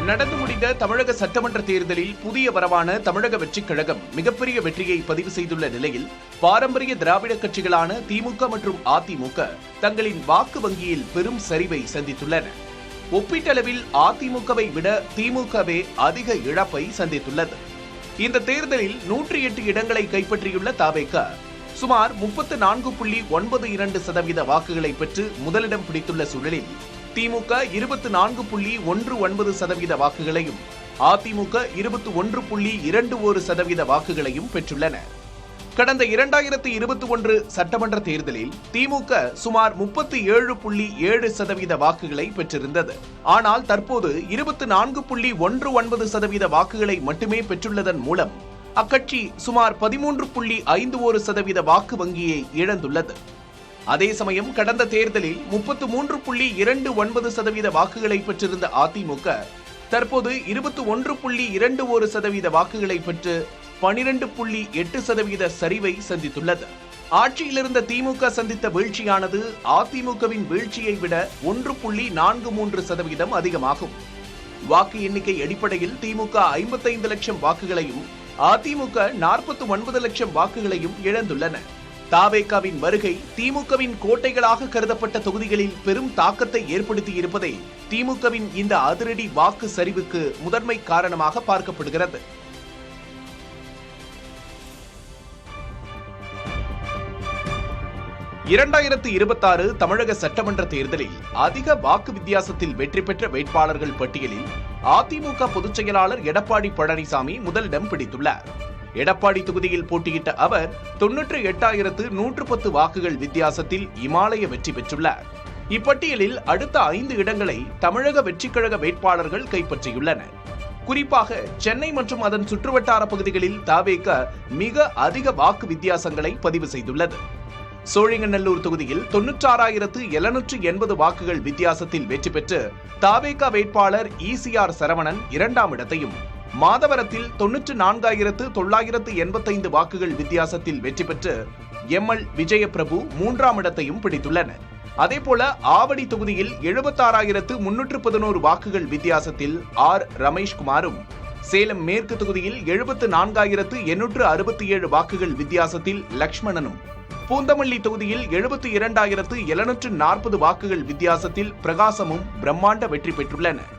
நடந்து முடிந்த தமிழக சட்டமன்ற தேர்தலில் புதிய வரவான தமிழக வெற்றிக் கழகம் மிகப்பெரிய வெற்றியை பதிவு செய்துள்ள நிலையில் பாரம்பரிய திராவிட கட்சிகளான திமுக மற்றும் அதிமுக தங்களின் வாக்கு வங்கியில் பெரும் சரிவை சந்தித்துள்ளன. ஒப்பீட்டளவில் அதிமுகவை விட திமுகவே அதிக இழப்பை சந்தித்துள்ளது. இந்த தேர்தலில் 108 இடங்களை கைப்பற்றியுள்ள தவேக சுமார் 34.92% வாக்குகளை பெற்று முதலிடம் பிடித்துள்ள சூழலில் திமுக 24.19% வாக்குகளையும் அதிமுக 21.21% வாக்குகளையும் பெற்றுள்ளன. கடந்த 2021 சட்டமன்ற தேர்தலில் திமுக சுமார் 37.7% வாக்குகளை பெற்றிருந்தது. ஆனால் தற்போது 24.19% வாக்குகளை மட்டுமே பெற்றுள்ளதன் மூலம் அக்கட்சி சுமார் 13.51% வாக்கு வங்கியை இழந்துள்ளது. அதே சமயம் கடந்த தேர்தலில் 33.29% வாக்குகளை பெற்றிருந்த அதிமுக தற்போது 21.21% வாக்குகளை பெற்று 12.8% சரிவை சந்தித்துள்ளது. ஆட்சியிலிருந்த திமுக சந்தித்த வீழ்ச்சியானது அதிமுகவின் வீழ்ச்சியை விட 1.43% அதிகமாகும். வாக்கு எண்ணிக்கை அடிப்படையில் திமுக 55 லட்சம் வாக்குகளையும் அதிமுக 49 லட்சம் வாக்குகளையும் இழந்துள்ளன. தவேகவின் வருகை திமுகவின் கோட்டைகளாக கருதப்பட்ட தொகுதிகளில் பெரும் தாக்கத்தை ஏற்படுத்தி இருப்பதே திமுகவின் இந்த அதிரடி வாக்கு சரிவுக்கு முதன்மை காரணமாக பார்க்கப்படுகிறது. (2026) தமிழக சட்டமன்ற தேர்தலில் அதிக வாக்கு வித்தியாசத்தில் வெற்றி பெற்ற வேட்பாளர்கள் பட்டியலில் அதிமுக பொதுச் செயலாளர் எடப்பாடி பழனிசாமி முதலிடம் பிடித்துள்ளார். எடப்பாடி தொகுதியில் போட்டியிட்ட அவர் 98,110 வாக்குகள் வித்தியாசத்தில் இமாலய வெற்றி பெற்றுள்ளார். இப்பட்டியலில் அடுத்த 5 இடங்களை தமிழக வெற்றிக் கழக வேட்பாளர்கள் கைப்பற்றியுள்ளனர். குறிப்பாக சென்னை மற்றும் அதன் சுற்றுவட்டார பகுதிகளில் தவேக மிக அதிக வாக்கு வித்தியாசங்களை பதிவு செய்துள்ளது. சோழிங்கநல்லூர் தொகுதியில் 96,780 வாக்குகள் வித்தியாசத்தில் வெற்றி பெற்று தவேக வேட்பாளர் ECR சரவணன் 2ஆம் இடத்தையும், மாதவரத்தில் 94,985 வாக்குகள் வித்தியாசத்தில் வெற்றி பெற்று ML விஜயபிரபு 3ஆம் இடத்தையும் பிடித்துள்ளனர். அதேபோல ஆவடி தொகுதியில் 76,311 வாக்குகள் வித்தியாசத்தில் R ரமேஷ்குமாரும், சேலம் மேற்கு தொகுதியில் 74,867 வாக்குகள் வித்தியாசத்தில் லக்ஷ்மணனும், பூந்தமல்லி தொகுதியில் 72,740 வாக்குகள் வித்தியாசத்தில் பிரகாசமும் பிரம்மாண்ட வெற்றி பெற்றுள்ளனர்.